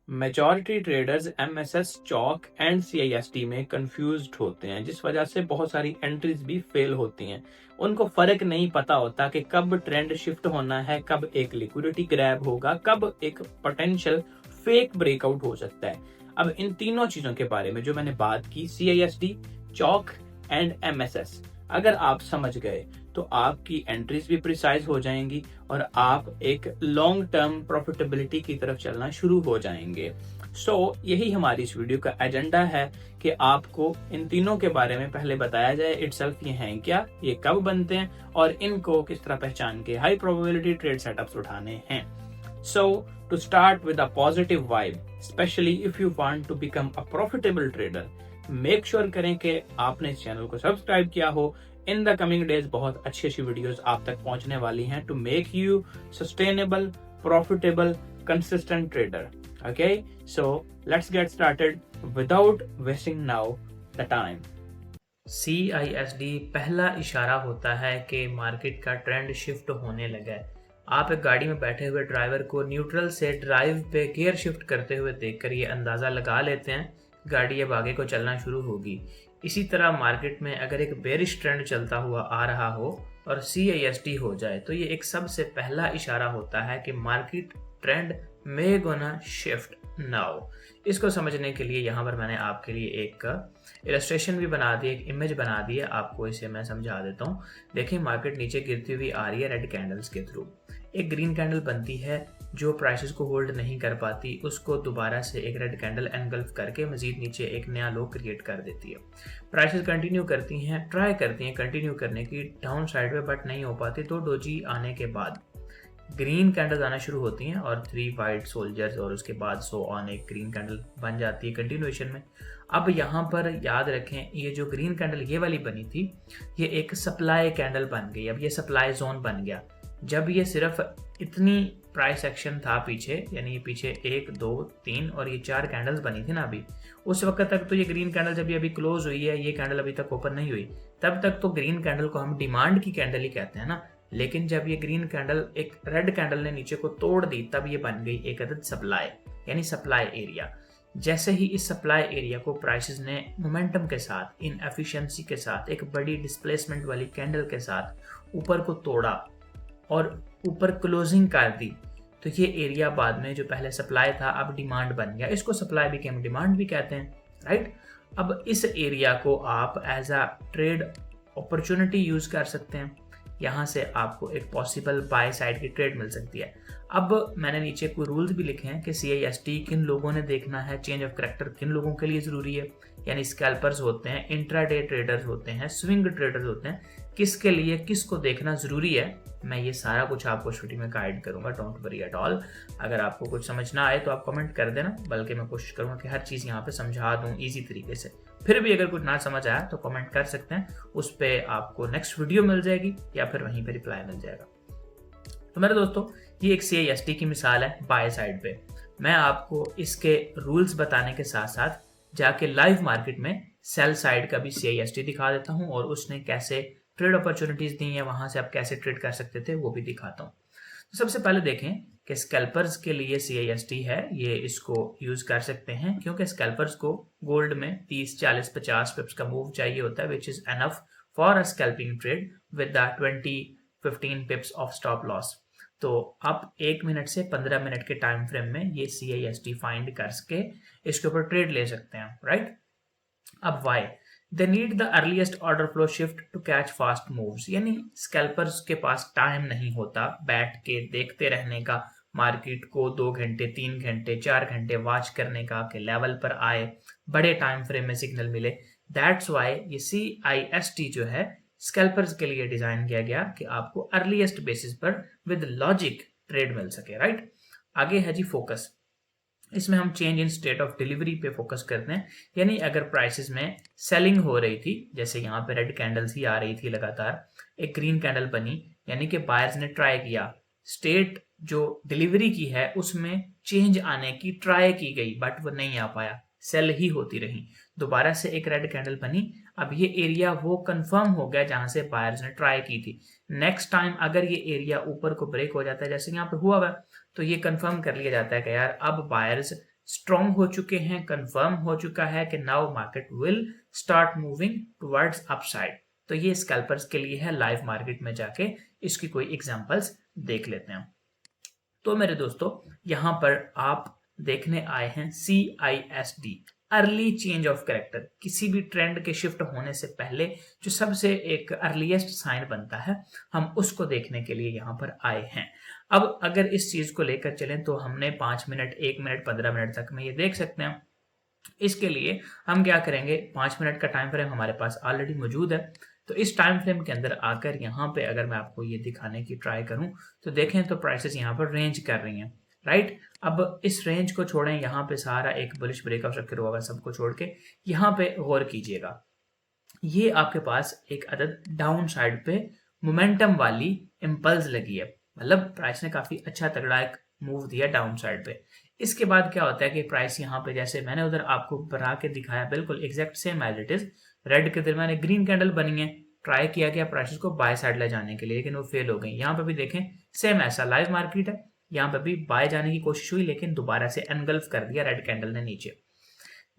Majority traders MSS चौक and CIST में confused होते हैं, जिस वजह से बहुत सारी एंट्रीज भी फेल होती हैं। उनको फर्क नहीं पता होता कि कब ट्रेंड शिफ्ट होना है, कब एक लिक्विडिटी ग्रैब होगा, कब एक पोटेंशियल फेक ब्रेकआउट हो सकता है। अब इन तीनों चीजों के बारे में जो मैंने बात की, सीआईएसटी, चौक एंड एमएसएस, अगर आप समझ गए तो आपकी एंट्रीज भी प्रिसाइज हो जाएंगी और आप एक लॉन्ग टर्म प्रॉफिटेबिलिटी की तरफ चलना शुरू हो जाएंगे। यही हमारी इस वीडियो का एजेंडा है कि आपको इन तीनों के बारे में पहले बताया जाए इटसेल्फ ये हैं क्या, ये कब बनते हैं और इनको किस तरह पहचान के हाई प्रोबेबिलिटी ट्रेड सेटअप्स उठाने हैं। To start with a positive vibe, especially if you want to become a profitable trader, make sure करें कि आपने इस चैनल को सब्सक्राइब किया हो। इन द कमिंग डेज बहुत अच्छी अच्छी वीडियोस आप तक पहुंचने वाली हैं to make you sustainable, profitable, consistent trader. Okay, so let's get started without wasting now the time. CISD पहला इशारा होता है कि मार्केट का ट्रेंड शिफ्ट होने लगा है। आप एक गाड़ी में बैठे हुए ड्राइवर को न्यूट्रल से ड्राइव पे गियर शिफ्ट करते हुए देखकर ये अंदाज़ा लगा लेते हैं गाड़ी अब आगे को चलना शुरू होगी। इसी तरह मार्केट में अगर एक बेरिश ट्रेंड चलता हुआ आ रहा हो और CISD हो जाए तो ये एक सबसे पहला इशारा होता है कि मार्केट ट्रेंड मे गोना शिफ्ट नाउ। इसको समझने के लिए यहाँ पर मैंने आपके लिए एक इलस्ट्रेशन भी बना दी, एक इमेज बना दी है। आपको इसे मैं समझा देता हूँ। देखिए, मार्केट नीचे गिरती हुई आ रही है रेड कैंडल्स के थ्रू। एक ग्रीन कैंडल बनती है जो प्राइसेस को होल्ड नहीं कर पाती, उसको दोबारा से एक रेड कैंडल एनगल्फ करके मजीद नीचे एक नया लो क्रिएट कर देती है। प्राइसेस कंटिन्यू करती हैं, ट्राई करती हैं कंटिन्यू करने की डाउन साइड पे, बट नहीं हो पाती। तो डोजी आने के बाद ग्रीन कैंडल्स आना शुरू होती हैं और 3 वाइट सोल्जर्स और उसके बाद सो ऑन एक ग्रीन कैंडल बन जाती है कंटिन्यूएशन में। अब यहाँ पर याद रखें, ये जो ग्रीन कैंडल ये वाली बनी थी, ये एक सप्लाई कैंडल बन गई। अब ये सप्लाई जोन बन गया। जब ये सिर्फ इतनी प्राइस एक्शन था पीछे, यानी ये पीछे 1 2 3 और ये 4 कैंडल्स बनी थी ना अभी, उस वक्त तक तो ये ग्रीन कैंडल जब ये अभी क्लोज हुई है, ये कैंडल अभी तक ओपन नहीं हुई, तब तक तो ग्रीन कैंडल को हम डिमांड की कैंडल ही कहते हैं ना। लेकिन जब ये ग्रीन कैंडल एक रेड कैंडल ने नीचे को तोड़ दी, तब ये बन गई एक अदद सप्लाई, यानी सप्लाई एरिया। जैसे ही इस सप्लाई एरिया को प्राइसेस ने मोमेंटम के साथ, इन एफिशिएंसी के साथ, एक बड़ी डिस्प्लेसमेंट वाली कैंडल के साथ ऊपर को तोड़ा और ऊपर क्लोजिंग कर दी, तो ये एरिया बाद में जो पहले सप्लाई था अब डिमांड बन गया। इसको सप्लाई बिकेम डिमांड भी कहते हैं, राइट। अब इस एरिया को आप as a trade opportunity use कर सकते हैं। यहाँ से आपको एक पॉसिबल बाय साइड की ट्रेड मिल सकती है। अब मैंने नीचे कोई रूल्स भी लिखे हैं कि CISD किन लोगों ने देखना है, चेंज ऑफ करेक्टर किन लोगों के लिए ज़रूरी है, यानी स्कैल्पर्स होते हैं, इंट्राडे ट्रेडर्स होते हैं, स्विंग ट्रेडर्स होते हैं, किसके लिए किसको देखना ज़रूरी है। मैं ये सारा कुछ आपको छुट्टी में गाइड करूँगा, डोंट वरी एट ऑल। अगर आपको कुछ समझ ना आए तो आप कमेंट कर देना, बल्कि मैं कोशिश करूँगा कि हर चीज़ यहाँ पे समझा दूँ ईजी तरीके से। फिर भी अगर कुछ ना समझ आया तो कमेंट कर सकते हैं, उस पर आपको नेक्स्ट वीडियो मिल जाएगी या फिर वहीं पर रिप्लाई मिल जाएगा। तो मेरे दोस्तों, ये एक CISD की मिसाल है बाय साइड पे। मैं आपको इसके रूल्स बताने के साथ साथ जाके लाइव मार्केट में सेल साइड का भी CISD दिखा देता हूँ और उसने कैसे ट्रेड अपॉर्चुनिटीज दी हैं, वहां से आप कैसे ट्रेड कर सकते थे वो भी दिखाता हूँ। तो सबसे पहले देखें कि स्कैल्पर्स के लिए CISD है, ये इसको यूज कर सकते हैं क्योंकि स्कैल्पर्स को गोल्ड में 30 40 50 पिप्स का मूव चाहिए होता है, which is enough for a scalping trade with the 20-15 pips of stop loss. तो आप 1 मिनट से 15 मिनट के टाइम फ्रेम में ये CISD फाइंड करके इसके ऊपर ट्रेड ले सकते हैं, राइट। अब why they need the earliest order flow shift to catch fast moves, यानी स्कैल्पर्स के पास टाइम नहीं होता बैठ के देखते रहने का, मार्केट को 2 घंटे 3 घंटे 4 घंटे वॉच करने का, के लेवल पर आए, बड़े टाइम फ्रेम में सिग्नल मिले। दैट्स वाई ये CISD जो है स्कैल्पर्स के लिए डिजाइन किया गया कि आपको अर्लीस्ट बेसिस पर विद लॉजिक ट्रेड मिल सके, राइट। आगे है जी फोकस। इसमें हम change in state of delivery पे फोकस करते हैं, यानी अगर प्राइसेस में सेलिंग हो रही थी, जैसे यहाँ पे रेड कैंडल्स ही आ रही थी लगातार, एक ग्रीन कैंडल बनी, यानी कि बायर्स ने ट्राई किया, स्टेट जो डिलीवरी की है उसमें चेंज आने की ट्राई की गई, बट वो नहीं आ पाया, सेल ही होती रही। दोबारा से एक रेड कैंडल बनी, अब ये एरिया वो कंफर्म हो गया जहां से बायर्स ने ट्राई की थी। नेक्स्ट टाइम अगर ये एरिया ऊपर को ब्रेक हो जाता है, जैसे यहाँ पे हुआ हुआ, तो ये कंफर्म कर लिया जाता है कि यार अब बायर्स स्ट्रॉन्ग हो चुके हैं, कंफर्म हो चुका है कि now market will start moving towards upside. तो ये स्कैल्पर्स के लिए है, लाइव मार्केट में जाके इसकी कोई एग्जांपल्स देख लेते हैं। तो मेरे दोस्तों यहाँ पर आप देखने आए हैं CISD, early change of character. किसी भी ट्रेंड के शिफ्ट होने से पहले जो सबसे एक अर्लीस्ट साइन बनता है, हम उसको देखने के लिए यहाँ पर आए हैं। अब अगर इस चीज को लेकर चलें तो हमने 5 मिनट, 1 मिनट, 15 मिनट तक में ये देख सकते हैं। इसके लिए हम क्या करेंगे, 5 मिनट का टाइम फ्रेम हमारे पास ऑलरेडी मौजूद है। तो इस टाइम फ्रेम के अंदर आकर यहाँ पे अगर मैं आपको ये दिखाने की ट्राई करूं तो देखें तो प्राइसेस यहाँ पर रेंज कर रही हैं, राइट। अब इस रेंज को छोड़ें, यहाँ पे सारा एक बुलिश ब्रेकआउट स्ट्रक्चर होगा, सबको छोड़ के यहाँ पे गौर कीजिएगा। ये आपके पास एक अदद डाउन साइड पे मोमेंटम वाली इंपल्स लगी है, मतलब प्राइस ने काफी अच्छा तगड़ा एक मूव दिया डाउन साइड पे। इसके बाद क्या होता है कि प्राइस यहाँ पे, जैसे मैंने उधर आपको बना के दिखाया, बिल्कुल exact same as it is, red के दरमियान एक ग्रीन कैंडल बनी है, ट्राई किया गया प्राइसेस को बाय साइड ले जाने के लिए, लेकिन वो फेल हो गई। यहाँ पे भी देखें सेम ऐसा लाइव मार्केट है, यहाँ पे भी बाय जाने की कोशिश हुई लेकिन दोबारा से एनगल्फ कर दिया रेड कैंडल ने नीचे।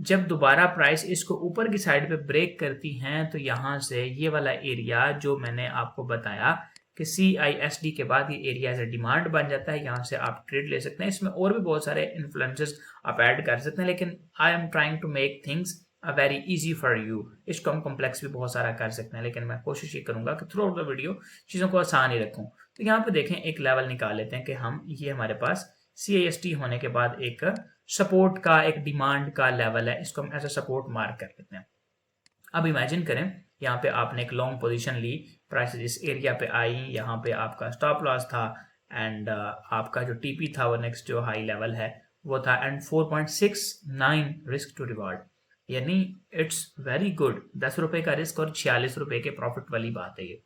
जब दोबारा प्राइस इसको ऊपर की साइड पे ब्रेक करती हैं तो यहाँ से ये वाला एरिया जो मैंने आपको बताया कि CISD के बाद ये एरिया एज ए डिमांड बन जाता है, यहाँ से आप ट्रेड ले सकते हैं। इसमें और भी बहुत सारे इन्फ्लुएंसेस आप ऐड कर सकते हैं, लेकिन I am trying to make things very easy for you. इसको हम कॉम्प्लेक्स भी बहुत सारा कर सकते हैं, लेकिन मैं कोशिश ये करूंगा कि थ्रू आउट द वीडियो चीज़ों को आसान ही रखूँ। तो यहाँ पे देखें एक लेवल निकाल लेते हैं कि हम, ये हमारे पास CISD होने के बाद एक सपोर्ट का, एक डिमांड का लेवल है, इसको हम ऐसा सपोर्ट मार्क कर लेते हैं। अब इमेजिन करें यहाँ पे आपने एक लॉन्ग पोजीशन ली, प्राइसेस इस एरिया पे आई, यहाँ पे आपका स्टॉप लॉस था एंड आपका जो TP था वो नेक्स्ट जो हाई लेवल है वो था, एंड 4.69 रिस्क टू रिवॉर्ड, यानी इट्स वेरी गुड। 10 रुपए का रिस्क और 46 रुपए के प्रॉफिट वाली बात है ये।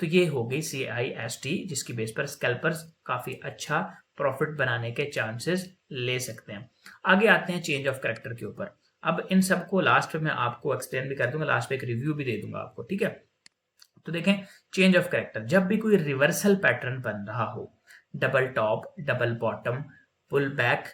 तो ये हो गई CISD, जिसकी बेस पर स्कैल्पर्स काफी अच्छा प्रॉफिट बनाने के चांसेस ले सकते हैं। आगे आते हैं चेंज ऑफ कैरेक्टर के ऊपर। अब इन सबको लास्ट में मैं आपको एक्सप्लेन भी कर दूंगा, लास्ट में एक रिव्यू भी दे दूंगा आपको, ठीक है। तो देखें चेंज ऑफ कैरेक्टर, जब भी कोई रिवर्सल पैटर्न बन रहा हो, double top, double bottom, pull back,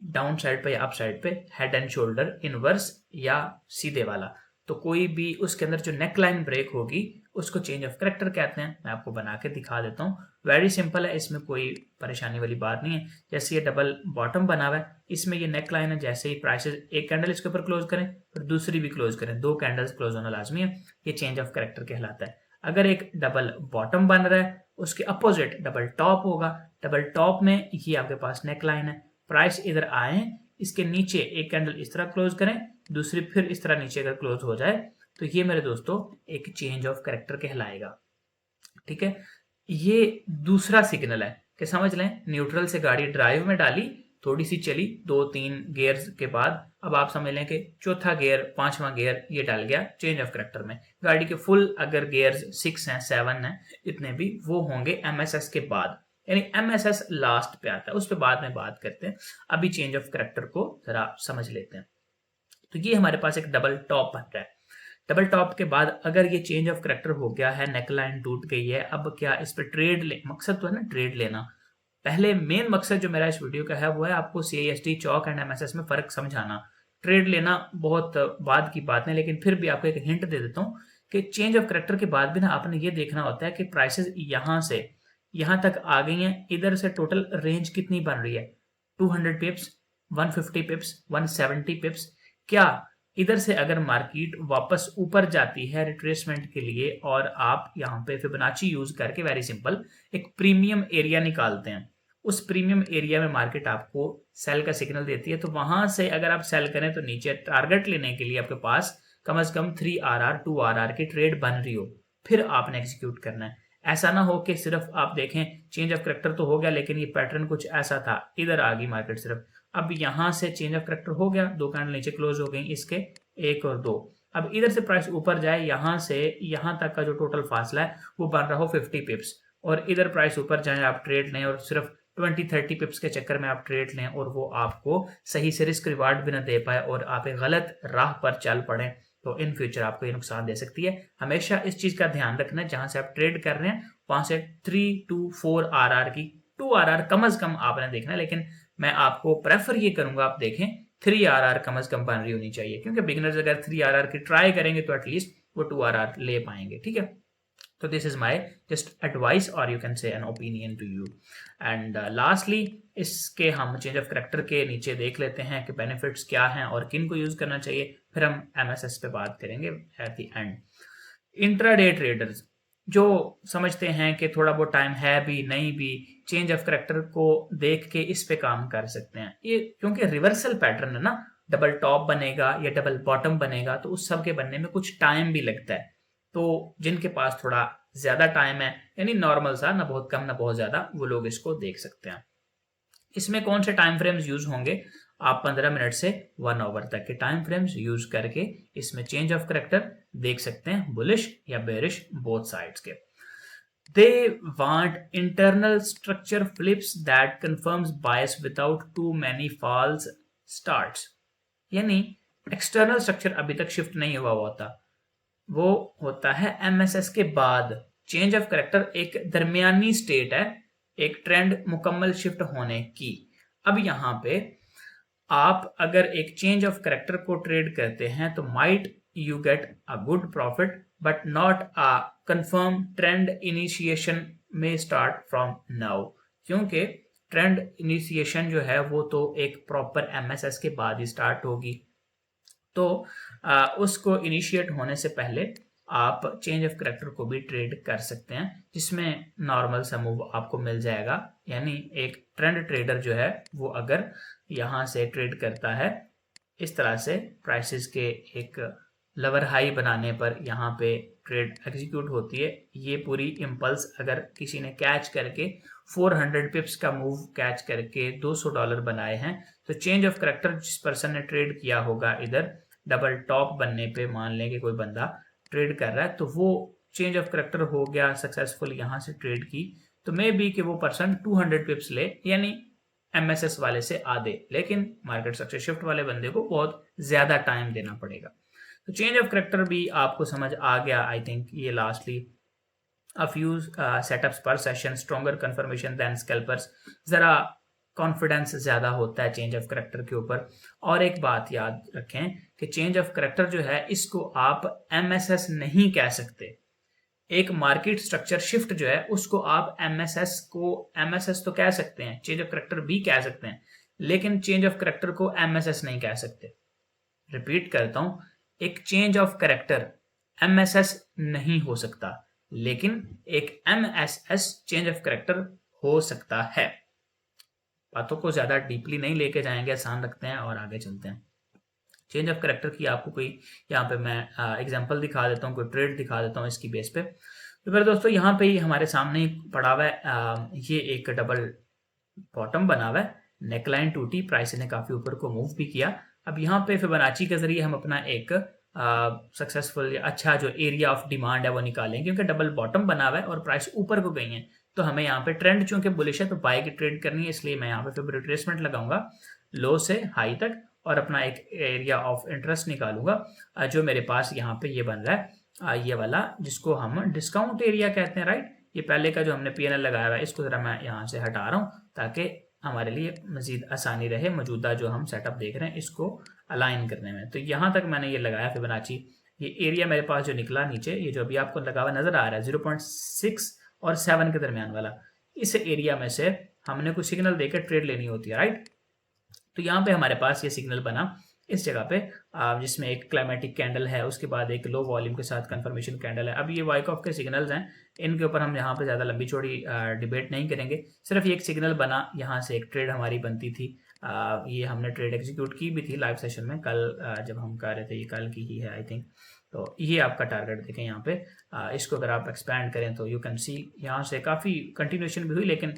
down side पे या अप साइड पे, हेड एंड शोल्डर, इनवर्स या सीधे वाला, तो कोई भी उसके अंदर जो नेक लाइन ब्रेक होगी उसको चेंज ऑफ कैरेक्टर कहते हैं। मैं आपको बना के दिखा देता हूँ, वेरी सिंपल है, इसमें कोई परेशानी वाली बात नहीं है। जैसे ये डबल बॉटम बना हुआ है, इसमें ये नेक लाइन है, जैसे ही प्राइसेस एक कैंडल इसके ऊपर क्लोज करें फिर दूसरी भी क्लोज करें, 2 कैंडल्स क्लोज होना लाजमी है, ये चेंज ऑफ कैरेक्टर कहलाता है। अगर एक डबल बॉटम बन रहा है, उसके अपोजिट डबल टॉप होगा, डबल टॉप में ये आपके पास नेक लाइन है, प्राइस इधर आए, इसके नीचे एक कैंडल इस तरह क्लोज करें, दूसरी फिर इस तरह नीचे अगर क्लोज हो जाए तो ये मेरे दोस्तों एक चेंज ऑफ कैरेक्टर कहलाएगा, ठीक है। ये दूसरा सिग्नल है कि समझ लें, न्यूट्रल से गाड़ी ड्राइव में डाली, थोड़ी सी चली 2-3 गियर्स के बाद, अब आप समझ लें कि चौथा गियर, 5वां गियर ये डाल गया चेंज ऑफ कैरेक्टर में। गाड़ी के फुल अगर गियर्स 6 हैं, 7 हैं, इतने भी वो होंगे MSS के बाद, यानी MSS लास्ट पे आता है, उस पर बाद में बात करते हैं। अभी चेंज ऑफ कैरेक्टर को जरा समझ लेते हैं। तो ये हमारे पास एक डबल टॉप बन रहा है। डबल टॉप के बाद अगर ये चेंज ऑफ कैरेक्टर हो गया है, नेकलाइन टूट गई है, अब क्या इस पर ट्रेड ले, मकसद तो है ना ट्रेड लेना। पहले मेन मकसद जो मेरा इस वीडियो का है वो है आपको CISD, चौक एंड MSS में फर्क समझाना। ट्रेड लेना बहुत बाद की बात नहीं, लेकिन फिर भी आपको एक हिंट दे देता हूँ कि चेंज ऑफ कैरेक्टर के बाद भी ना आपने ये देखना होता है कि प्राइसेस यहाँ से यहाँ तक आ गई हैं, इधर से टोटल रेंज कितनी बन रही है, 200 पिप्स, 150 पिप्स, 170 पिप्स। क्या इधर से अगर मार्केट वापस ऊपर जाती है रिट्रेसमेंट के लिए और आप यहाँ पे फिबोनाची यूज करके वेरी सिंपल एक प्रीमियम एरिया निकालते हैं, उस प्रीमियम एरिया में मार्केट आपको सेल का सिग्नल देती है, तो वहां से अगर आप सेल करें तो नीचे टारगेट लेने के लिए आपके पास कम से कम 3RR 2RR की ट्रेड बन रही हो, फिर आपने एग्जीक्यूट करना है। ऐसा ना हो कि सिर्फ आप देखें चेंज ऑफ कैरेक्टर तो हो गया लेकिन ये पैटर्न कुछ ऐसा था, इधर आ गई मार्केट सिर्फ, अब यहां से चेंज ऑफ कैरेक्टर हो गया, 2 कैंडल नीचे क्लोज हो गई, इसके 1 और 2, अब इधर से प्राइस ऊपर जाए, यहां से यहां तक का जो टोटल फासला है वो बन रहा हो 50 पिप्स, और इधर प्राइस ऊपर जाए आप ट्रेड लें और सिर्फ 20-30 पिप्स के चक्कर में आप ट्रेड लें और वो आपको सही से रिस्क रिवार्ड भी ना दे पाए और आप एक गलत राह पर चल पड़े, तो इन फ्यूचर आपको ये नुकसान दे सकती है। हमेशा इस चीज का ध्यान रखना है, जहां से आप ट्रेड कर रहे हैं वहां से 3 to 4 RR की 2 RR कम से कम आपने देखना है, लेकिन मैं आपको प्रेफर ये करूंगा आप देखें 3 RR कम अज कम बाइनरी होनी चाहिए, क्योंकि बिगिनर्स अगर 3 RR की ट्राई करेंगे तो एटलीस्ट वो 2 RR ले पाएंगे, ठीक है। तो this is my just advice और you can say an opinion to you. And lastly इसके हम चेंज ऑफ करेक्टर के नीचे देख लेते हैं कि बेनिफिट्स क्या हैं और किन को यूज करना चाहिए, फिर हम MSS पे बात करेंगे at the end. Intraday traders जो समझते हैं कि थोड़ा बहुत टाइम है भी नहीं भी, चेंज ऑफ करेक्टर को देख के इस पे काम कर सकते हैं। ये क्योंकि रिवर्सल पैटर्न है ना, डबल टॉप बनेगा या डबल बॉटम बनेगा, तो उस सब के बनने में कुछ टाइम भी लगता है। तो जिनके पास थोड़ा ज्यादा टाइम है, यानी नॉर्मल सा, ना बहुत कम ना बहुत ज्यादा, वो लोग इसको देख सकते हैं। इसमें कौन से टाइम फ्रेम्स यूज होंगे, आप 15 मिनट से 1 आवर तक के टाइम फ्रेम्स यूज करके इसमें चेंज ऑफ करेक्टर देख सकते हैं, बुलिश या बेरिश बोथ साइड्स के। They want internal structure flips that confirms bias without too many false starts। यानी एक्सटर्नल स्ट्रक्चर अभी तक शिफ्ट नहीं हुआ होता, वो होता है MSS के बाद। चेंज ऑफ करेक्टर एक दरमियानी स्टेट है एक ट्रेंड मुकम्मल शिफ्ट होने की। अब यहाँ पे आप अगर एक चेंज ऑफ करेक्टर को ट्रेड करते हैं तो might you get a good profit but not a confirm trend initiation में स्टार्ट फ्रॉम नाउ, क्योंकि ट्रेंड इनिशिएशन जो है वो तो एक प्रॉपर MSS के बाद ही स्टार्ट होगी। तो उसको इनिशिएट होने से पहले आप चेंज ऑफ करेक्टर को भी ट्रेड कर सकते हैं, जिसमें नॉर्मल सा मूव आपको मिल जाएगा। यानी एक ट्रेंड ट्रेडर जो है वो अगर यहाँ से ट्रेड करता है इस तरह से, प्राइसेस के एक लवर हाई बनाने पर यहाँ पे ट्रेड एग्जीक्यूट होती है। ये पूरी इम्पल्स अगर किसी ने कैच करके 400 पिप्स का मूव कैच करके $200 बनाए हैं, तो चेंज ऑफ करेक्टर जिस पर्सन ने ट्रेड किया होगा इधर डबल टॉप बनने पे, मान लें कि कोई बंदा ट्रेड कर रहा है, तो वो चेंज ऑफ करेक्टर हो गया सक्सेसफुल, यहाँ से ट्रेड की, तो मे बी कि वो पर्सन 200 पिप्स ले, यानी MSS वाले से आधे, लेकिन मार्केट स्ट्रक्चर शिफ्ट वाले बंदे को बहुत ज्यादा टाइम देना पड़ेगा। तो चेंज ऑफ करेक्टर भी आपको समझ आ गया आई थिंक। ये lastly a few setups per session, stronger confirmation than scalpers, जरा कॉन्फिडेंस ज्यादा होता है चेंज ऑफ करेक्टर के ऊपर। और एक बात याद रखें कि चेंज ऑफ करेक्टर जो है इसको आप MSS नहीं कह सकते। एक मार्केट स्ट्रक्चर शिफ्ट जो है उसको आप MSS तो कह सकते हैं, चेंज ऑफ करेक्टर भी कह सकते हैं, लेकिन चेंज ऑफ करेक्टर को MSS नहीं कह सकते। रिपीट करता हूं, एक चेंज ऑफ करेक्टर MSS नहीं हो सकता, लेकिन एक MSS चेंज ऑफ करेक्टर हो सकता है। बातों को ज्यादा डीपली नहीं लेके जाएंगे, आसान रखते हैं और आगे चलते हैं। चेंज ऑफ करेक्टर की आपको कोई यहाँ पे मैं एग्जांपल दिखा देता हूँ, कोई ट्रेड दिखा देता हूँ इसकी बेस पे। तो फिर दोस्तों यहाँ पे ही हमारे सामने ही पड़ा हुआ है, ये एक डबल बॉटम बना हुआ है, नेकलाइन टूटी, प्राइस ने काफी ऊपर को मूव भी किया। अब यहाँ पे फिबोनाची के जरिए हम अपना एक सक्सेसफुल अच्छा जो एरिया ऑफ डिमांड है वो निकालेंगे, क्योंकि डबल बॉटम बना हुआ है और प्राइस ऊपर को गई है, तो हमें यहाँ पे ट्रेंड चूंकि बुलिश है तो बाय की ट्रेड करनी है, इसलिए मैं यहाँ पे फिर रिट्रेसमेंट लगाऊंगा लो से हाई तक और अपना एक एरिया ऑफ इंटरेस्ट निकालूंगा जो मेरे पास यहाँ पे ये बन रहा है, ये वाला जिसको हम डिस्काउंट एरिया कहते हैं, राइट। ये पहले का जो हमने PNL लगाया हुआ है इसको जरा मैं यहाँ से हटा रहा हूँ ताकि हमारे लिए मजीद आसानी रहे मौजूदा जो हम सेटअप देख रहे हैं इसको अलाइन करने में। तो यहाँ तक मैंने ये लगाया फिबोनाची, ये एरिया मेरे पास जो निकला नीचे, ये जो अभी आपको लगा हुआ नजर आ रहा है 0.6 और 7 के दरमियान वाला, इस एरिया में से हमने कुछ सिग्नल देकर ट्रेड लेनी होती है, राइट। तो यहाँ पे हमारे पास ये सिग्नल बना इस जगह पे, जिसमें एक क्लाइमेटिक कैंडल है, उसके बाद एक लो वॉल्यूम के साथ कंफर्मेशन कैंडल है। अब ये वाइकॉफ के सिग्नल्स हैं, इनके ऊपर हम यहाँ पे ज़्यादा लंबी चौड़ी डिबेट नहीं करेंगे, सिर्फ ये एक सिग्नल बना, यहाँ से एक ट्रेड हमारी बनती थी। ये हमने ट्रेड एग्जीक्यूट की भी थी लाइव सेशन में कल, जब हम कर रहे थे, ये कल की ही है आई थिंक। तो ये आपका टारगेट देखें यहाँ पे, इसको अगर आप एक्सपैंड करें तो यू कैन सी यहाँ से काफ़ी कंटिन्यूएशन भी हुई, लेकिन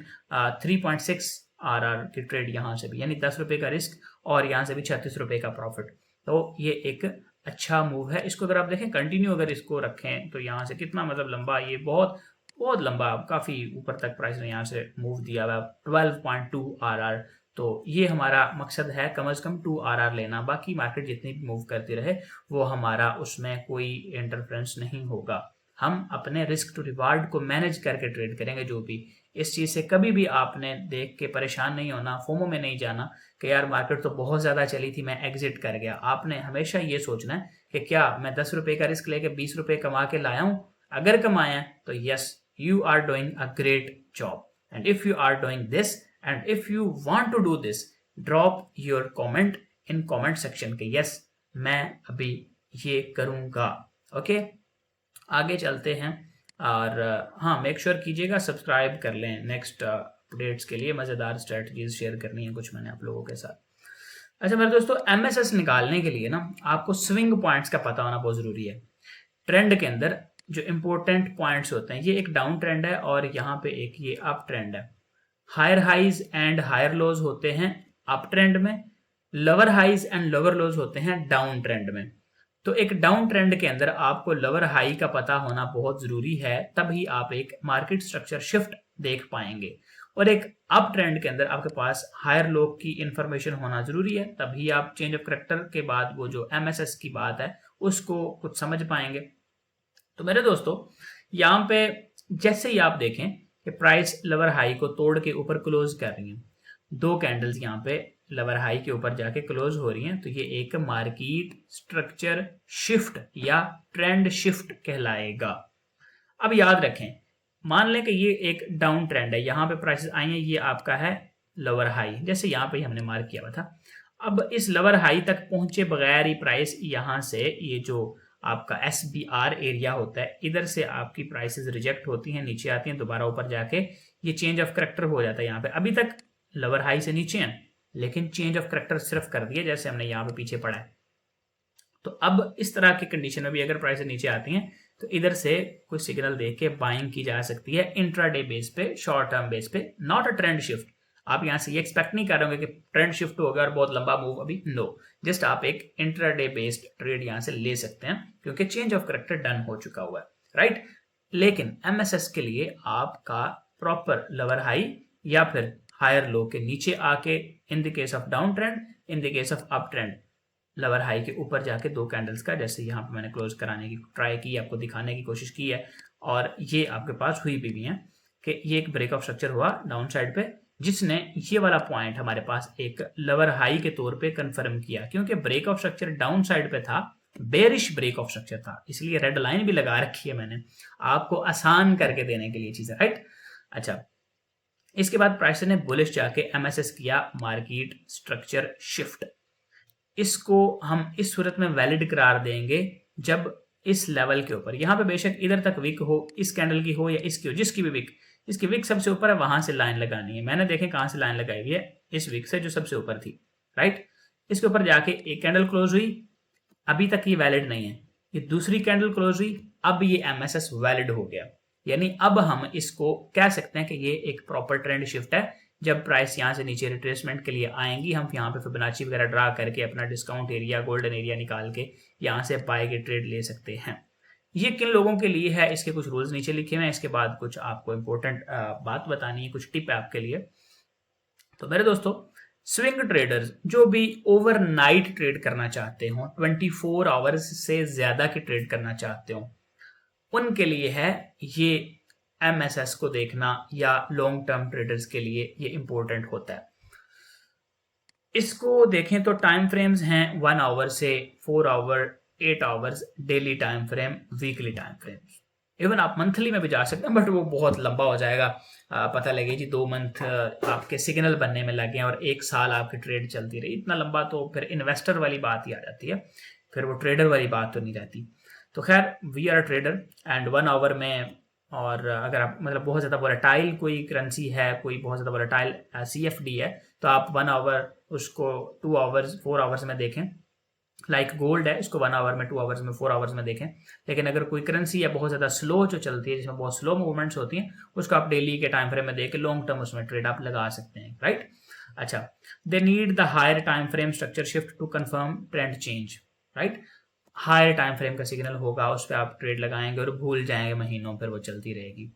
3.6 RR की ट्रेड यहाँ से भी, यानी 10 रुपये का रिस्क और यहाँ से भी 36 रुपये का प्रॉफिट। तो ये एक अच्छा मूव है। इसको अगर आप देखें कंटिन्यू अगर इसको रखें तो यहाँ से कितना मतलब लंबा, ये बहुत बहुत लंबा, काफ़ी ऊपर तक प्राइस ने यहाँ से मूव दिया हुआ 12.2 RR। तो ये हमारा मकसद है कम से कम 2 RR लेना, बाकी मार्केट जितनी भी मूव करती रहे वो हमारा उसमें कोई इंटरफेरेंस नहीं होगा। हम अपने रिस्क टू रिवार्ड को मैनेज करके ट्रेड करेंगे, जो भी इस चीज़ से कभी भी आपने देख के परेशान नहीं होना, फोमो में नहीं जाना कि यार मार्केट तो बहुत ज़्यादा चली थी, मैं एग्जिट कर गया। आपने हमेशा ये सोचना है कि क्या मैं 10 रुपए का रिस्क लेके 20 रुपए कमा के लाया हूँ? अगर कमाया तो yes, you are doing a great job. And if you are doing this and if you want to do this, drop your comment in comment section के यस मैं अभी ये करूंगा। ओके, आगे चलते हैं। और हाँ, मेक श्योर कीजिएगा सब्सक्राइब कर लें नेक्स्ट अपडेट्स के लिए। मज़ेदार स्ट्रेटजीज शेयर करनी है कुछ मैंने आप लोगों के साथ। अच्छा मेरे दोस्तों, एमएसएस निकालने के लिए ना आपको स्विंग पॉइंट्स का पता होना बहुत ज़रूरी है। ट्रेंड के अंदर जो इंपॉर्टेंट पॉइंट्स होते हैं, ये एक डाउन ट्रेंड है और यहाँ पे एक ये अप ट्रेंड है। Higher highs and higher lows होते हैं अप ट्रेंड में, lower highs and lower lows होते हैं डाउन ट्रेंड में। तो एक डाउन ट्रेंड के अंदर आपको लोअर हाई का पता होना बहुत जरूरी है, तभी आप एक मार्केट स्ट्रक्चर शिफ्ट देख पाएंगे। और एक अप ट्रेंड के अंदर आपके पास हायर लो की इंफॉर्मेशन होना जरूरी है, तभी आप चेंज ऑफ करेक्टर के बाद वो जो एमएसएस की बात है उसको कुछ समझ पाएंगे। तो मेरे दोस्तों, यहाँ पे जैसे ही आप देखें कि प्राइस लोअर हाई को तोड़ के ऊपर क्लोज कर रही है, दो कैंडल्स यहाँ पे लोअर हाई के ऊपर जाके क्लोज हो रही हैं, तो ये एक मार्केट स्ट्रक्चर शिफ्ट या ट्रेंड शिफ्ट कहलाएगा। अब याद रखें, मान लें कि ये एक डाउन ट्रेंड है, यहाँ पे प्राइसेस आई हैं, ये आपका है लोअर हाई, जैसे यहाँ पे हमने मार्क किया हुआ था। अब इस लोअर हाई तक पहुंचे बगैर ही प्राइस यहाँ से ये जो आपका SBR एरिया होता है, इधर से आपकी प्राइसेस रिजेक्ट होती हैं, नीचे आती हैं, दोबारा ऊपर जाके ये चेंज ऑफ करेक्टर हो जाता है। यहाँ पे अभी तक लोअर हाई से नीचे हैं, लेकिन चेंज ऑफ करेक्टर सिर्फ कर दिया, जैसे हमने यहाँ पे पीछे पढ़ा है। तो अब इस तरह की कंडीशन में भी अगर प्राइस नीचे आती हैं तो इधर से कुछ सिग्नल देख के बाइंग की जा सकती है इंट्राडे बेस पे, शॉर्ट टर्म बेस पे, नॉट अ ट्रेंड शिफ्ट। आप यहाँ से ये एक्सपेक्ट नहीं कर रहे होंगे कि ट्रेंड शिफ्ट होगा और बहुत लंबा मूव, अभी नो, जस्ट आप एक इंट्राडे बेस्ड ट्रेड यहाँ से ले सकते हैं क्योंकि चेंज ऑफ करेक्टर डन हो चुका हुआ है, राइट। लेकिन एमएसएस के लिए आपका प्रॉपर लोअर हाई या फिर हायर लो के नीचे आके, in the case of down trend, in the case of up trend lower high के ऊपर जाके दो कैंडल्स का, जैसे यहाँ पे मैंने क्लोज कराने की ट्राई की, आपको दिखाने की कोशिश की है, और ये आपके पास हुई भी है कि ये एक ब्रेक ऑफ स्ट्रक्चर हुआ डाउन साइड पे, जिसने ये वाला पॉइंट हमारे पास एक लोअर हाई के तौर पे कंफर्म किया। क्योंकि break of structure down side पे था, बेरिश ब्रेक ऑफ स्ट्रक्चर था, इसलिए रेड लाइन भी लगा रखी है मैंने आपको आसान करके देने के लिए चीजें, राइट। अच्छा, इसके बाद प्राइस ने बुलिश जाके एमएसएस किया मार्केट स्ट्रक्चर शिफ्ट। इसको हम इस सूरत में वैलिड करार देंगे जब इस लेवल के ऊपर, यहां पे बेशक इधर तक विक हो, इस कैंडल की हो या इसकी हो, जिसकी भी विक, इसकी विक सबसे ऊपर है, वहां से लाइन लगानी है। मैंने देखे कहां से लाइन लगाई हुई है, इस विक से जो सबसे ऊपर थी, राइट। इसके ऊपर जाके एक कैंडल क्लोज हुई, अभी तक ये वैलिड नहीं है, ये दूसरी कैंडल क्लोज हुई, अब ये एमएसएस वैलिड हो गया। यानी अब हम इसको कह सकते हैं कि ये एक प्रॉपर ट्रेंड शिफ्ट है। जब प्राइस यहाँ से नीचे रिट्रेसमेंट के लिए आएंगी, हम यहाँ पे फिबोनाची वगैरह ड्रा करके अपना डिस्काउंट एरिया, गोल्डन एरिया निकाल के यहाँ से बाय के ट्रेड ले सकते हैं। ये किन लोगों के लिए है, इसके कुछ रूल्स नीचे लिखे हुए हैं। इसके बाद कुछ आपको इंपॉर्टेंट बात बतानी है, कुछ टिप है आपके लिए। तो मेरे दोस्तों, स्विंग ट्रेडर्स जो भी ओवरनाइट ट्रेड करना चाहते हो, 24 आवर्स से ज्यादा की ट्रेड करना चाहते हो, उनके लिए है ये एमएसएस को देखना, या लॉन्ग टर्म ट्रेडर्स के लिए ये इंपॉर्टेंट होता है। इसको देखें तो टाइम फ्रेम्स हैं 1 आवर से 4 hour, 8 hours, daily time frame, weekly time frames, even आप मंथली में भी जा सकते हैं, बट वो बहुत लंबा हो जाएगा। पता लगे जी 2 मंथ आपके सिग्नल बनने में लगे और 1 साल आपकी ट्रेड चलती रही, इतना लंबा तो फिर इन्वेस्टर वाली बात ही आ जाती है, फिर वो ट्रेडर वाली बात तो नहीं रहती। तो खैर, we are trader and 1 hour में, और अगर आप मतलब बहुत ज़्यादा वोलेटाइल कोई करेंसी है, कोई बहुत ज़्यादा वोलेटाइल CFD है, तो आप 1 आवर उसको 2 आवर्स 4 आवर्स में देखें। लाइक गोल्ड है, इसको 1 आवर में, 2 आवर्स में, 4 आवर्स में देखें। लेकिन अगर कोई करेंसी है बहुत ज़्यादा स्लो जो चलती है, जिसमें बहुत स्लो मूवमेंट्स होती हैं, उसको आप डेली के टाइम फ्रेम में देख के लॉन्ग टर्म उसमें ट्रेड आप लगा सकते हैं, राइट। अच्छा, they need the higher time frame structure shift to confirm trend change, right. Higher time frame का सिग्नल होगा, उस पर आप ट्रेड लगाएंगे और भूल जाएंगे महीनों, पर वो चलती रहेगी।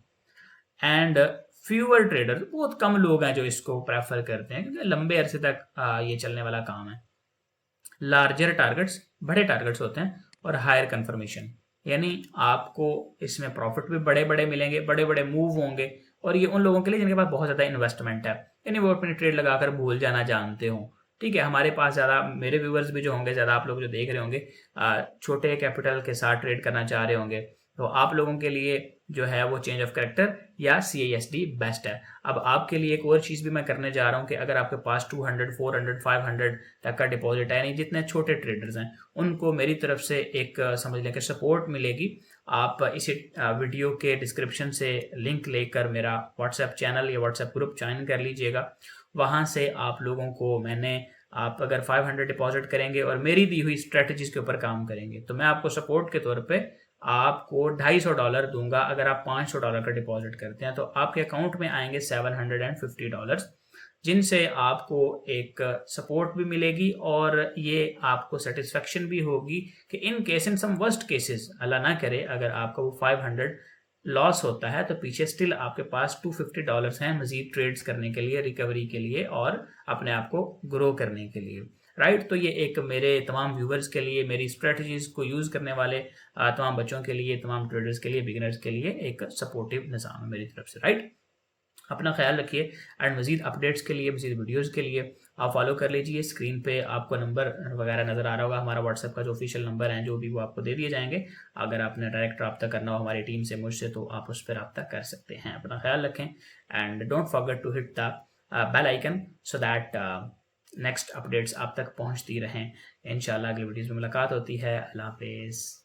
एंड फ्यूअर ट्रेडर, बहुत कम लोग हैं जो इसको प्रेफर करते हैं क्योंकि लंबे अरसे तक ये चलने वाला काम है। लार्जर टारगेट्स, बड़े टारगेट्स होते हैं, और हायर कंफर्मेशन, यानी आपको इसमें प्रॉफिट भी बड़े बड़े मिलेंगे, बड़े बड़े मूव होंगे, और ये उन लोगों के लिए जिनके पास बहुत ज़्यादा इन्वेस्टमेंट है, यानी वो अपनी ट्रेड लगाकर भूल जाना जानते हो। ठीक है, हमारे पास ज़्यादा, मेरे व्यूवर्स भी जो होंगे, ज़्यादा आप लोग जो देख रहे होंगे, छोटे कैपिटल के साथ ट्रेड करना चाह रहे होंगे, तो आप लोगों के लिए जो है वो चेंज ऑफ करेक्टर या CISD बेस्ट है। अब आपके लिए एक और चीज़ भी मैं करने जा रहा हूँ कि अगर आपके पास 200, 400, 500 तक का डिपॉजिट है, यानी जितने छोटे ट्रेडर्स हैं उनको मेरी तरफ से एक समझ लें कि सपोर्ट मिलेगी। आप इसी वीडियो के डिस्क्रिप्शन से लिंक लेकर मेरा व्हाट्सएप चैनल या व्हाट्सएप ग्रुप ज्वाइन कर लीजिएगा। वहाँ से आप लोगों को आप अगर 500 डिपॉजिट करेंगे और मेरी दी हुई स्ट्रेटजीज के ऊपर काम करेंगे, तो मैं आपको सपोर्ट के तौर पे आपको $250 दूंगा। अगर आप $500 का डिपॉजिट करते हैं तो आपके अकाउंट में आएंगे $750, जिनसे आपको एक सपोर्ट भी मिलेगी और ये आपको सेटिस्फेक्शन भी होगी कि in case, in some worst cases, अल्लाह ना करे, अगर आपका वो 500 लॉस होता है तो पीछे स्टिल आपके पास $250 हैं मजीद ट्रेड्स करने के लिए, रिकवरी के लिए और अपने आप को ग्रो करने के लिए। राइट, तो ये एक मेरे तमाम व्यूवर्स के लिए, मेरी स्ट्रेटजीज को यूज़ करने वाले तमाम बच्चों के लिए, तमाम ट्रेडर्स के लिए, बिगिनर्स के लिए एक सपोर्टिव निज़ाम है मेरी तरफ से। राइट, अपना ख्याल रखिए एंड मजीद अपडेट्स के लिए, मजीद वीडियोज़ के लिए आप फॉलो कर लीजिए। स्क्रीन पे आपको नंबर वगैरह नज़र आ रहा होगा, हमारा व्हाट्सएप का जो ऑफिशियल नंबर है जो भी, वो आपको दे दिए जाएंगे। अगर आपने डायरेक्ट रब्ता करना हो हमारी टीम से, मुझसे, तो आप उस पर रब्ता कर सकते हैं। अपना ख्याल रखें and don't forget to hit the bell icon so that next updates आप तक पहुंचती रहें। इंशाल्लाह अगली वीडियोज़ में मुलाकात होती है। अल्लाह हाफिज़।